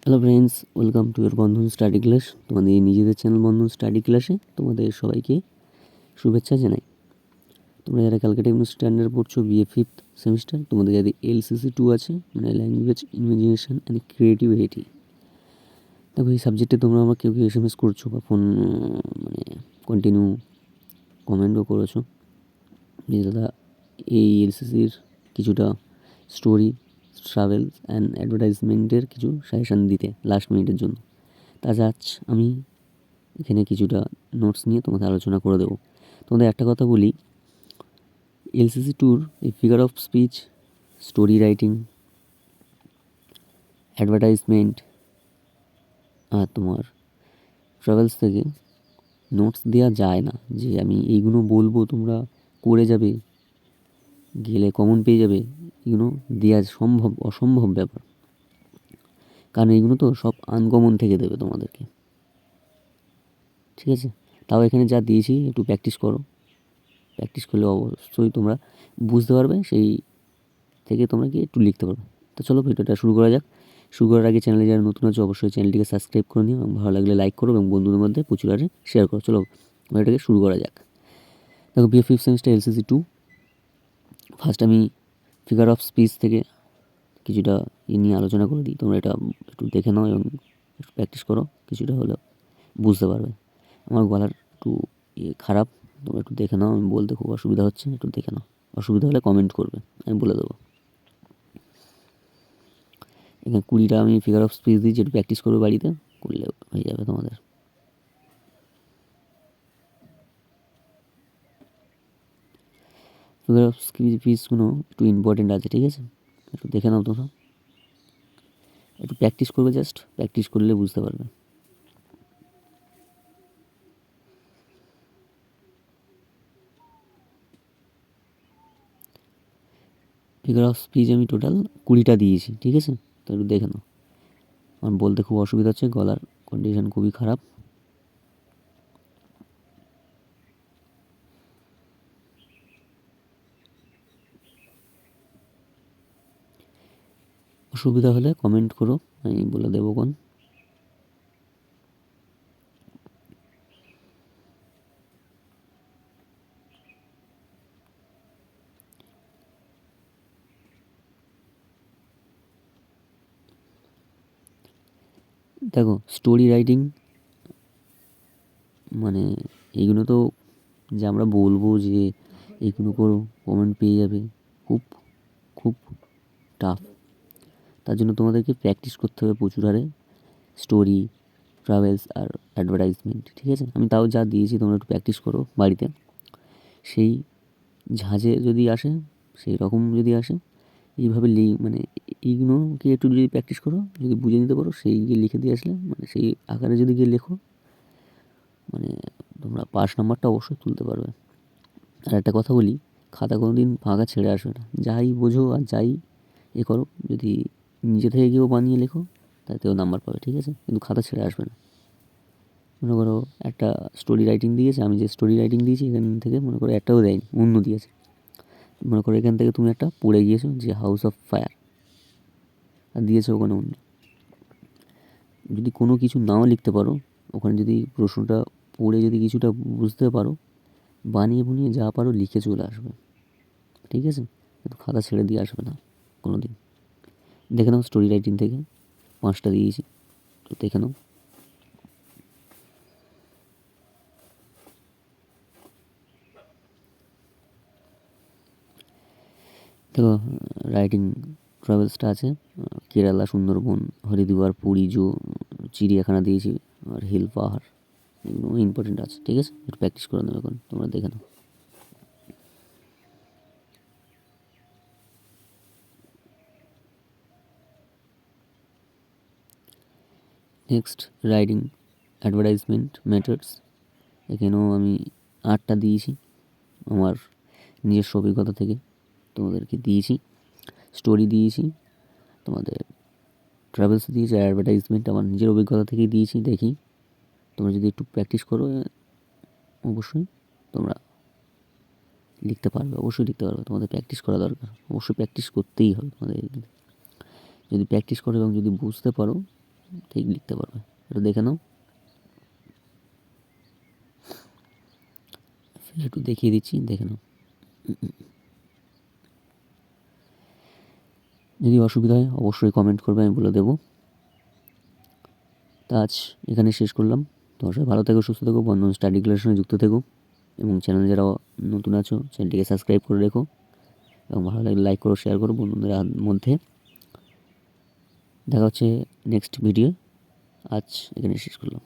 Hello friends, welcome to your Bandhan study class. তোমাদের নিজেদের channel বন্ধন study ক্লাসে তোমাদের সবাইকে শুভেচ্ছা জানাই। তোমরা যারা ক্যালকাটা ইউনিভার্সিটি স্ট্যান্ডার্ড পড়ছো, বিএ ফিফথ সেমিস্টার, তোমাদের যাদের এলসিসি 2 আছে, মানে ল্যাঙ্গুয়েজ ইমাজিনেশন অ্যান্ড ক্রিয়েটিভিটি, দেখো এই সাবজেক্টে তোমরা আমার কেউ কেউ SMS করছো বা ফোন মানে কন্টিনিউ কমেন্টও করেছো যে দাদা এই এলসিসির কিছুটা স্টোরি, ট্রাভেলস অ্যান্ড অ্যাডভার্টাইজমেন্টের কিছু সাজেশান দিতে লাস্ট মিনিটের জন্য। তা আজ আমি এখানে কিছুটা নোটস নিয়ে তোমাদের আলোচনা করে দেবো। তোমাদের একটা কথা বলি, এলসিসি 2 এই figure of speech, story writing, advertisement আর তোমার ট্রাভেলস থেকে নোটস দেওয়া যায় না যে আমি এইগুলো বলবো তোমরা করে যাবে, গেলে কমন পেয়ে যাবে। এগুলো দেওয়া অসম্ভব ব্যাপার, কারণ এইগুলো তো সব আনকমন থেকে দেবে তোমাদেরকে, ঠিক আছে? তাও এখানে যা দিয়েছি একটু প্র্যাকটিস করো। প্র্যাকটিস করলে অবশ্যই তোমরা বুঝতে পারবে, সেই থেকে তোমরা কি একটু লিখতে পারবে। তো চলো ভিডিওটা শুরু করা যাক। শুরু করার আগে চ্যানেলে যারা নতুন আছে অবশ্যই চ্যানেলটিকে সাবস্ক্রাইব করে নিও এবং ভালো লাগলে লাইক করো এবং বন্ধুদের মধ্যে প্রচুর আরে শেয়ার করো। চলো ভিডিওটাকে শুরু করা যাক। দেখো BA fifth semester LCC 2, first আমি ফিগার অফ স্পিচ থেকে কিছুটা নিয়ে আলোচনা করে দিই। তোমরা এটা একটু দেখে নাও এবং একটু প্র্যাকটিস করো, কিছুটা হলেও বুঝতে পারবে। আমার গলার একটু খারাপ, তোমরা একটু দেখে নাও, আমি বলতে খুব অসুবিধা হচ্ছে, একটু দেখে নাও। অসুবিধা হলে কমেন্ট করবে, আমি বলে দেবো। এখানে 20টা আমি ফিগার অফ স্পিচ দিয়েছি, একটু প্র্যাকটিস করবে বাড়িতে, করলে হয়ে যাবে তোমাদের। ফিগার অফ স্পিচগুলো একটু ইম্পর্টেন্ট আছে, ঠিক আছে? একটু দেখে নাও তোমরা, একটু প্র্যাকটিস করবে, জাস্ট প্র্যাকটিস করলে বুঝতে পারবে। ফিগার অফ স্পিচ আমি টোটাল 20টা দিয়েছি, ঠিক আছে? তো একটু দেখে নাও। আমার বলতে খুব অসুবিধা হচ্ছে, গলার কন্ডিশন খুবই খারাপ। অসুবিধা হলে কমেন্ট করো, আমি বলে দেবো কোন। দেখো স্টোরি রাইটিং মানে এইগুলো তো যে আমরা বলবো যে এইগুলো করো কমেন্ট পেয়ে যাবে, খুব খুব টাফ। তার জন্য তোমাদেরকে প্র্যাকটিস করতে হবে প্রচুর হারে, স্টোরি, ট্রাভেলস আর অ্যাডভার্টাইজমেন্ট, ঠিক আছে? আমি তাও যা দিয়েছি তোমরা একটু প্র্যাকটিস করো বাড়িতে। সেই ঝাঁঝে যদি আসে, সেই রকম যদি আসে, এইভাবে মানে এইগুলোকে একটু যদি প্র্যাকটিস করো, যদি বুঝে নিতে পারো, সেই গিয়ে লিখে দিয়ে আসলে, মানে সেই আকারে যদি গিয়ে লেখো, মানে তোমরা পাস নাম্বারটা অবশ্যই তুলতে পারবে। আর একটা কথা বলি, খাতা কোনো দিন ফাঁকা ছেড়ে আসবে না। যাই বোঝো আর যাই করো, যদি নিজে থেকে কেউ বানিয়ে লেখো তাতেও নাম্বার পাবে, ঠিক আছে? কিন্তু খাতা ছেড়ে আসবে না। মনে করো একটা স্টোরি রাইটিং দিয়েছে, আমি যে স্টোরি রাইটিং দিয়েছি এখান থেকে মনে করো একটাও দেয়নি, অন্য দিয়েছে। মনে করো এখান থেকে তুমি একটা পড়ে গিয়েছো যে হাউস অফ ফায়ার, আর দিয়েছে ওখানে অন্য। যদি কোনো কিছু নাও লিখতে পারো, ওখানে যদি প্রশ্নটা পড়ে যদি কিছুটা বুঝতে পারো, বানিয়ে বুনিয়ে যা পারো লিখে চলে আসবে, ঠিক আছে? কিন্তু খাতা ছেড়ে দিয়ে আসবে না কোনো দিন। দেখে নাও স্টোরি রাইটিং থেকে 5টা দিয়েছি, তো দেখে নাও। দেখো রাইটিং ট্রাভেলসটা আছে, কেরালা, সুন্দরবন, হরিদ্বার, পুরী, চিড়িয়াখানা দিয়েছি, আর হিল পাহাড়, এগুলো ইম্পর্টেন্ট আছে, ঠিক আছে? একটু প্র্যাকটিস করে নেবে, এখন তোমরা দেখে নাও। নেক্সট রাইটিং অ্যাডভার্টাইজমেন্ট মেথডস, এখানেও আমি 8টা দিয়েছি আমার নিজস্ব অভিজ্ঞতা থেকে তোমাদেরকে দিয়েছি। স্টোরি দিয়েছি, তোমাদের ট্রাভেলস দিয়েছি, আর অ্যাডভার্টাইজমেন্ট আমার নিজের অভিজ্ঞতা থেকেই দিয়েছি। দেখি তোমরা যদি একটু প্র্যাকটিস করো, অবশ্যই তোমরা লিখতে পারবে, অবশ্যই লিখতে পারবে। তোমাদের প্র্যাকটিস করা দরকার, অবশ্যই প্র্যাকটিস করতেই হবে তোমাদের। যদি প্র্যাকটিস করো এবং যদি বুঝতে পারো, ঠিক লিখতে পারবে। এটা দেখে নাও, একটু দেখিয়ে দিচ্ছি, দেখে নাও। যদি অসুবিধা হয় অবশ্যই কমেন্ট করবে, আমি বলে দেবো। তা আজ এখানে শেষ করলাম। তোমার সবাই ভালো থেকো, সুস্থ থেকো, বন্ধন স্টাডি ক্লাসের সঙ্গে যুক্ত থেকো, এবং চ্যানেলে যারা নতুন আছো চ্যানেলটিকে সাবস্ক্রাইব করে রেখো, এবং ভালো লাগলে লাইক করো, শেয়ার করো বন্ধুদের মধ্যে। দেখা হচ্ছে নেক্সট ভিডিও। আজ এখানে শেষ করলাম।